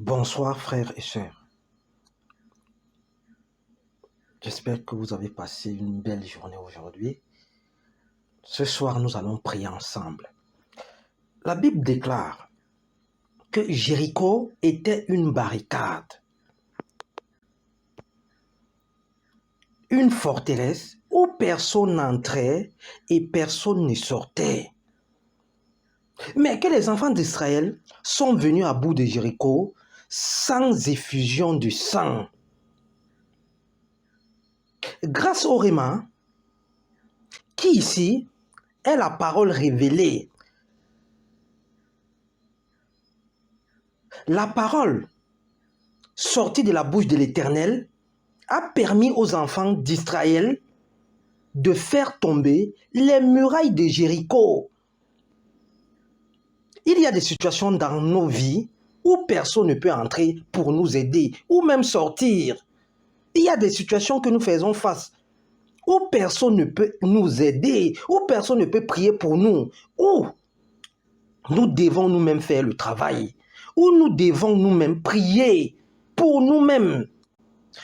Bonsoir frères et sœurs. J'espère que vous avez passé une belle journée aujourd'hui. Ce soir, nous allons prier ensemble. La Bible déclare que Jéricho était une barricade, une forteresse où personne n'entrait et personne ne sortait. Mais que les enfants d'Israël sont venus à bout de Jéricho sans effusion de sang. Grâce au Réma, qui ici est la parole révélée. La parole sortie de la bouche de l'Éternel a permis aux enfants d'Israël de faire tomber les murailles de Jéricho. Il y a des situations dans nos vies où personne ne peut entrer pour nous aider ou même sortir. Il y a des situations que nous faisons face où personne ne peut nous aider, où personne ne peut prier pour nous, où nous devons nous-mêmes faire le travail, où nous devons nous-mêmes prier pour nous-mêmes.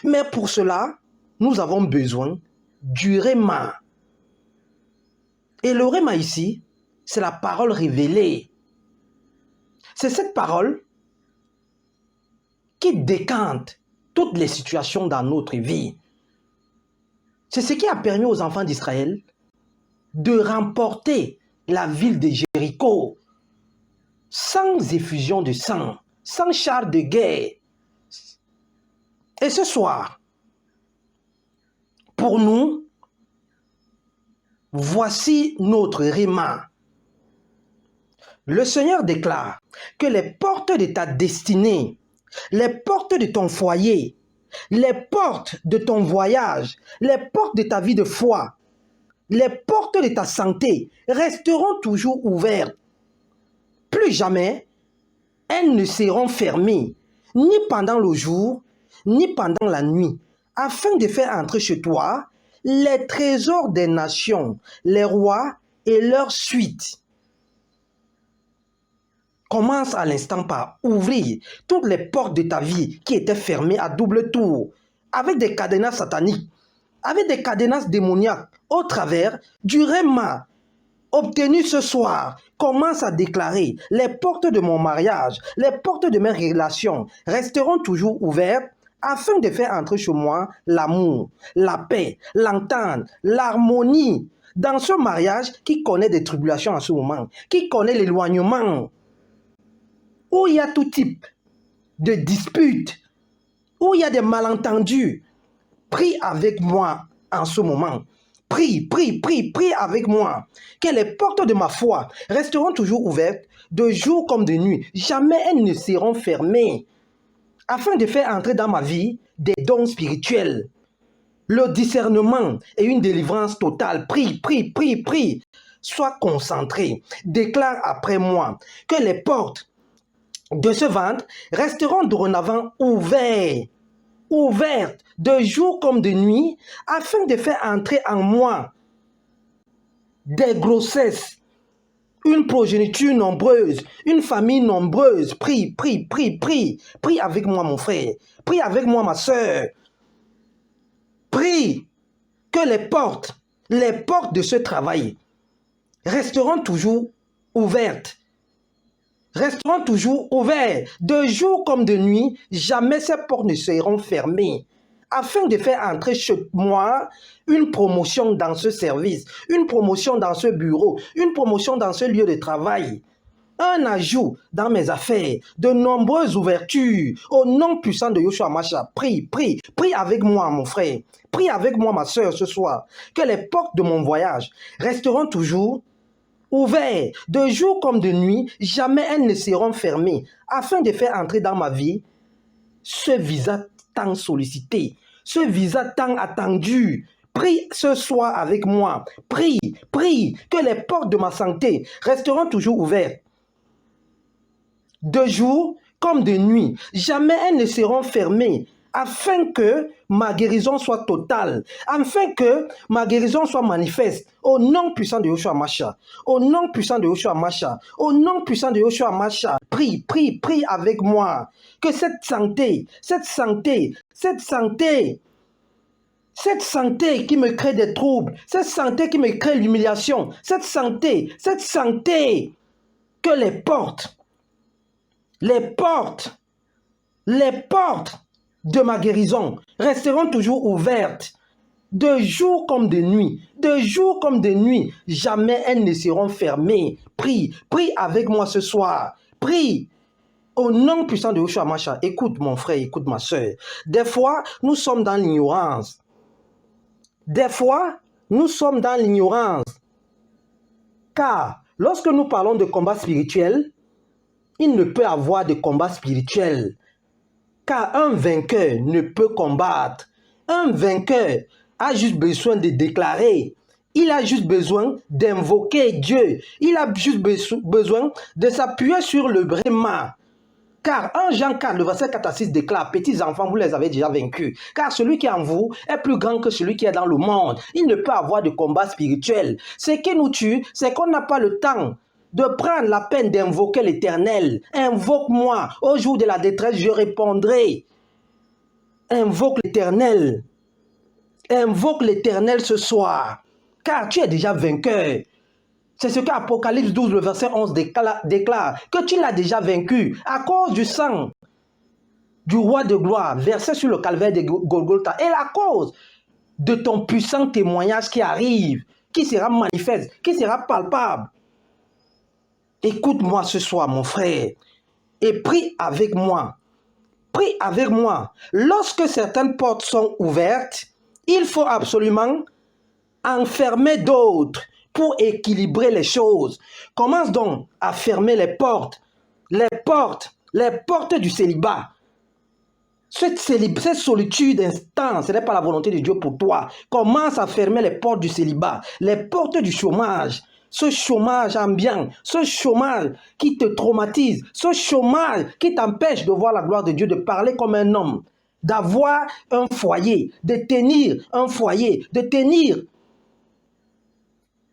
Mais pour cela, nous avons besoin du Réma. Et le Réma ici, c'est la parole révélée. C'est cette parole qui décante toutes les situations dans notre vie. C'est ce qui a permis aux enfants d'Israël de remporter la ville de Jéricho sans effusion de sang, sans char de guerre. Et ce soir, pour nous, voici notre Réma. Le Seigneur déclare que les portes de ta destinée, les portes de ton foyer, les portes de ton voyage, les portes de ta vie de foi, les portes de ta santé resteront toujours ouvertes. Plus jamais, elles ne seront fermées, ni pendant le jour, ni pendant la nuit, afin de faire entrer chez toi les trésors des nations, les rois et leurs suites. Commence à l'instant par ouvrir toutes les portes de ta vie qui étaient fermées à double tour, avec des cadenas sataniques, avec des cadenas démoniaques, au travers du Réma obtenu ce soir. Commence à déclarer: les portes de mon mariage, les portes de mes relations resteront toujours ouvertes, afin de faire entrer chez moi l'amour, la paix, l'entente, l'harmonie dans ce mariage qui connaît des tribulations en ce moment, qui connaît l'éloignement, où il y a tout type de disputes, où il y a des malentendus. Prie avec moi en ce moment. Prie avec moi. Que les portes de ma foi resteront toujours ouvertes, de jour comme de nuit. Jamais elles ne seront fermées. Afin de faire entrer dans ma vie des dons spirituels, le discernement et une délivrance totale. Prie. Sois concentré. Déclare après moi que les portes de ce ventre resteront dorénavant ouvertes de jour comme de nuit, afin de faire entrer en moi des grossesses, une progéniture nombreuse, une famille nombreuse. Prie avec moi mon frère, prie avec moi ma soeur. Prie que les portes de ce travail resteront toujours ouvertes. Resteront toujours ouverts, de jour comme de nuit. Jamais ces portes ne seront fermées, afin de faire entrer chez moi une promotion dans ce service, une promotion dans ce bureau, une promotion dans ce lieu de travail, un ajout dans mes affaires, de nombreuses ouvertures, au nom puissant de Yoshua Mashiach. Prie avec moi mon frère, prie avec moi ma soeur ce soir, que les portes de mon voyage resteront toujours ouverts, de jour comme de nuit. Jamais elles ne seront fermées, afin de faire entrer dans ma vie ce visa tant sollicité, ce visa tant attendu. Prie ce soir avec moi. Prie que les portes de ma santé resteront toujours ouvertes, de jour comme de nuit. Jamais elles ne seront fermées, afin que ma guérison soit totale, afin que ma guérison soit manifeste, au nom puissant de Yoshua Masha, au nom puissant de Yoshua Masha, au nom puissant de Yoshua Masha, prie, prie, prie avec moi, que cette santé qui me crée des troubles, cette santé qui me crée l'humiliation, cette santé, que les portes de ma guérison resteront toujours ouvertes, de jour comme de nuit, jamais elles ne seront fermées. Prie, prie avec moi ce soir, prie. Au nom puissant de Yoshua Masha, écoute mon frère, écoute ma soeur. Des fois, nous sommes dans l'ignorance. Car lorsque nous parlons de combat spirituel, il ne peut avoir de combat spirituel. Car un vainqueur ne peut combattre. Un vainqueur a juste besoin de déclarer. Il a juste besoin d'invoquer Dieu. Il a juste besoin de s'appuyer sur le Bréma. Car 1 Jean 4, le verset 4 à 6 déclare, petits enfants, vous les avez déjà vaincus. Car celui qui est en vous est plus grand que celui qui est dans le monde. Il ne peut avoir de combat spirituel. Ce qui nous tue, c'est qu'on n'a pas le temps de prendre la peine d'invoquer l'Éternel. Invoque-moi. Au jour de la détresse, je répondrai. Invoque l'Éternel. Invoque l'Éternel ce soir. Car tu es déjà vainqueur. C'est ce qu'Apocalypse 12, le verset 11 déclare, que tu l'as déjà vaincu à cause du sang du roi de gloire versé sur le calvaire de Golgotha et à cause de ton puissant témoignage qui arrive, qui sera manifeste, qui sera palpable. Écoute-moi ce soir, mon frère, et prie avec moi. Prie avec moi. Lorsque certaines portes sont ouvertes, il faut absolument en fermer d'autres pour équilibrer les choses. Commence donc à fermer les portes du célibat. Cette solitude instant, ce n'est pas la volonté de Dieu pour toi. Commence à fermer les portes du célibat, les portes du chômage. Ce chômage ambiant, ce chômage qui te traumatise, ce chômage qui t'empêche de voir la gloire de Dieu, de parler comme un homme, d'avoir un foyer, de tenir un foyer, de tenir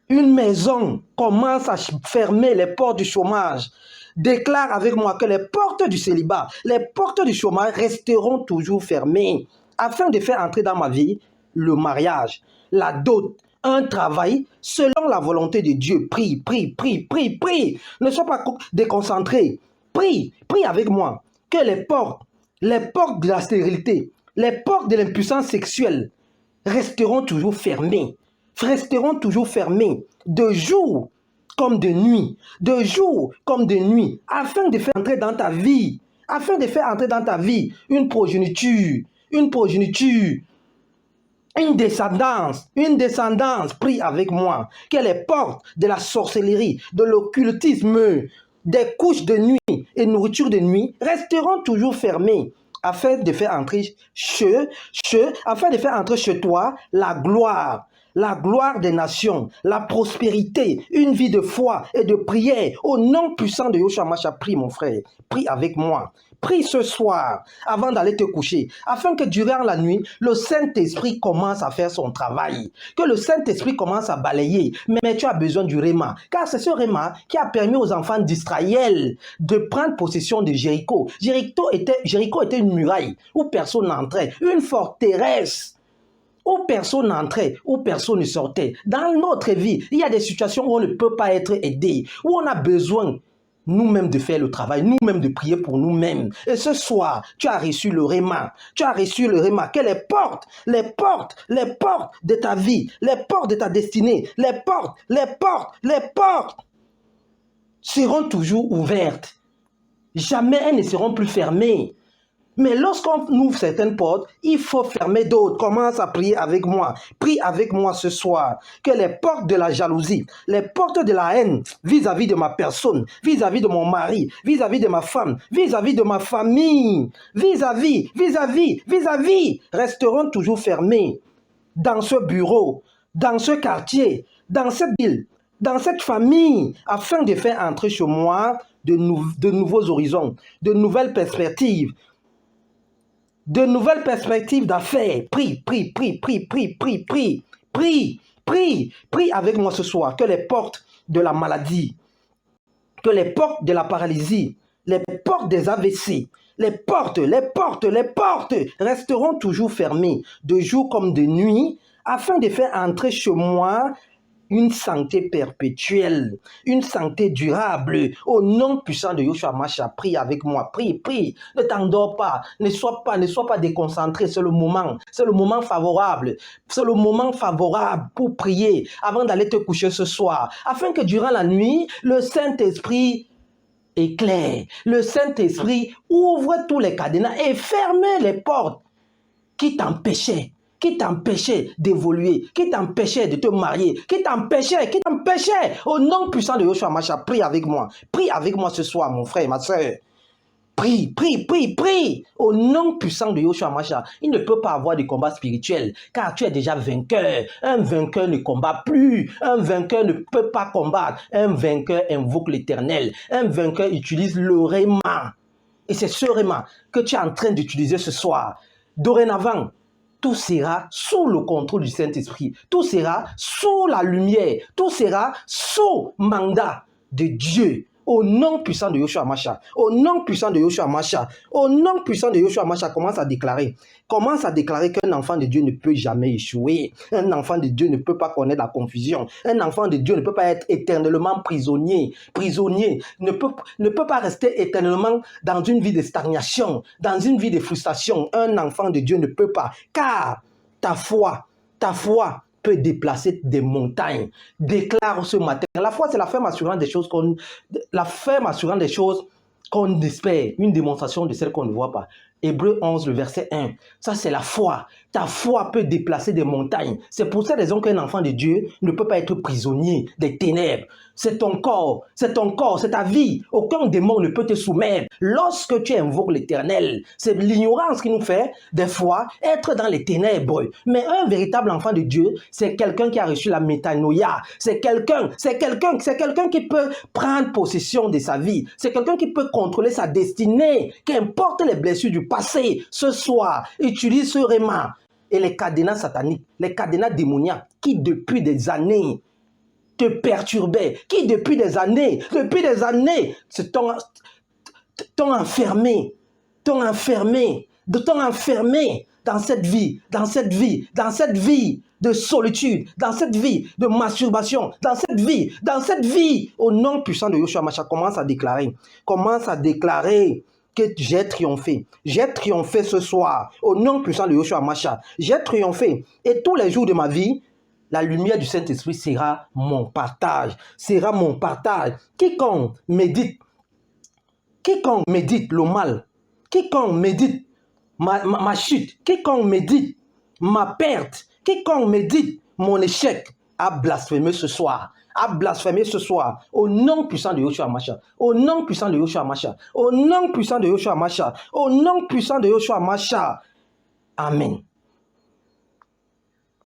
une maison. Commence à fermer les portes du chômage. Déclare avec moi que les portes du célibat, les portes du chômage resteront toujours fermées afin de faire entrer dans ma vie le mariage, la dot, un travail selon la volonté de Dieu. Prie, prie, prie, prie, prie. Ne sois pas déconcentré. Prie, prie avec moi que les portes de la stérilité, les portes de l'impuissance sexuelle resteront toujours fermées. Resteront toujours fermés de jour comme de nuit, afin de faire entrer dans ta vie, une progéniture, une descendance. Prie avec moi que les portes de la sorcellerie, de l'occultisme, des couches de nuit et nourriture de nuit resteront toujours fermées afin de faire entrer chez toi la gloire des nations, la prospérité, une vie de foi et de prière. Au nom puissant de Yoshua Masha, prie mon frère, prie avec moi. Prie ce soir avant d'aller te coucher, afin que durant la nuit, le Saint-Esprit commence à faire son travail, que le Saint-Esprit commence à balayer. Mais tu as besoin du Réma, car c'est ce Réma qui a permis aux enfants d'Israël de prendre possession de Jéricho. Jéricho était une muraille où personne n'entrait, une forteresse où personne n'entrait, où personne ne sortait. Dans notre vie, il y a des situations où on ne peut pas être aidé, où on a besoin nous-mêmes de faire le travail, nous-mêmes de prier pour nous-mêmes. Et ce soir, tu as reçu le Réma. Que les portes de ta vie, les portes de ta destinée, les portes seront toujours ouvertes. Jamais elles ne seront plus fermées. Mais lorsqu'on ouvre certaines portes, il faut fermer d'autres. Commence à prier avec moi. Prie avec moi ce soir. Que les portes de la jalousie, les portes de la haine vis-à-vis de ma personne, vis-à-vis de mon mari, vis-à-vis de ma femme, vis-à-vis de ma famille, vis-à-vis, resteront toujours fermées. Dans ce bureau, dans ce quartier, dans cette ville, dans cette famille, afin de faire entrer chez moi de nouveaux horizons, de nouvelles perspectives, de nouvelles perspectives d'affaires. Prie, prie, prie, prie, prie, prie, prie, prie, prie, prie avec moi ce soir que les portes de la maladie, que les portes de la paralysie, les portes des AVC, les portes resteront toujours fermées, de jour comme de nuit, afin de faire entrer chez moi une santé perpétuelle, une santé durable. Au nom puissant de Yoshua Mashiach, prie avec moi, prie, prie. Ne t'endors pas, ne sois pas déconcentré. C'est le moment favorable. C'est le moment favorable pour prier avant d'aller te coucher ce soir, afin que durant la nuit, le Saint-Esprit éclaire. Le Saint-Esprit ouvre tous les cadenas et ferme les portes qui t'empêchaient d'évoluer, qui t'empêchait de te marier, qui t'empêchait, au nom puissant de Yoshua Mashiach, prie avec moi ce soir, mon frère et ma soeur. Prie, prie, prie, prie, au nom puissant de Yoshua Mashiach. Il ne peut pas avoir de combat spirituel, car tu es déjà vainqueur. Un vainqueur ne combat plus, un vainqueur ne peut pas combattre, un vainqueur invoque l'Éternel, un vainqueur utilise le réma. Et c'est ce réma que tu es en train d'utiliser ce soir. Dorénavant, tout sera sous le contrôle du Saint-Esprit. Tout sera sous la lumière. Tout sera sous mandat de Dieu. Au nom puissant de Yoshua Mashiach. Au nom puissant de Yoshua Mashiach. Au nom puissant de Yoshua Mashiach. Commence à déclarer qu'un enfant de Dieu ne peut jamais échouer. Un enfant de Dieu ne peut pas connaître la confusion. Un enfant de Dieu ne peut pas être éternellement prisonnier. Ne peut pas rester éternellement dans une vie de stagnation, dans une vie de frustration. Un enfant de Dieu ne peut pas. Car ta foi peut déplacer des montagnes. Déclare ce matin. La foi, c'est la ferme assurance des choses qu'on espère, une démonstration de celles qu'on ne voit pas. Hébreux 11, le verset 1. Ça, c'est la foi. Ta foi peut déplacer des montagnes. C'est pour cette raison qu'un enfant de Dieu ne peut pas être prisonnier des ténèbres. C'est ton corps, c'est ta vie. Aucun démon ne peut te soumettre. Lorsque tu invoques l'Éternel, c'est l'ignorance qui nous fait, des fois, être dans les ténèbres. Mais un véritable enfant de Dieu, c'est quelqu'un qui a reçu la métanoïa. C'est quelqu'un qui peut prendre possession de sa vie. C'est quelqu'un qui peut contrôler sa destinée. Qu'importe les blessures du passé, ce soir, utilise ce réma. Et les cadenas sataniques, les cadenas démoniaques qui depuis des années te perturbaient, qui depuis des années, t'ont enfermé dans cette vie de solitude, dans cette vie de masturbation, dans cette vie, au nom puissant de Yoshua Mashiach. Commence à déclarer que j'ai triomphé ce soir, au nom puissant de Yoshua Mashiach. J'ai triomphé, et tous les jours de ma vie, la lumière du Saint-Esprit sera mon partage. Quiconque médite le mal, quiconque médite ma chute, quiconque médite ma perte, quiconque médite mon échec, a blasphémé ce soir. Au nom puissant de Yoshua Mashiach. Au nom puissant de Yoshua Mashiach. Amen.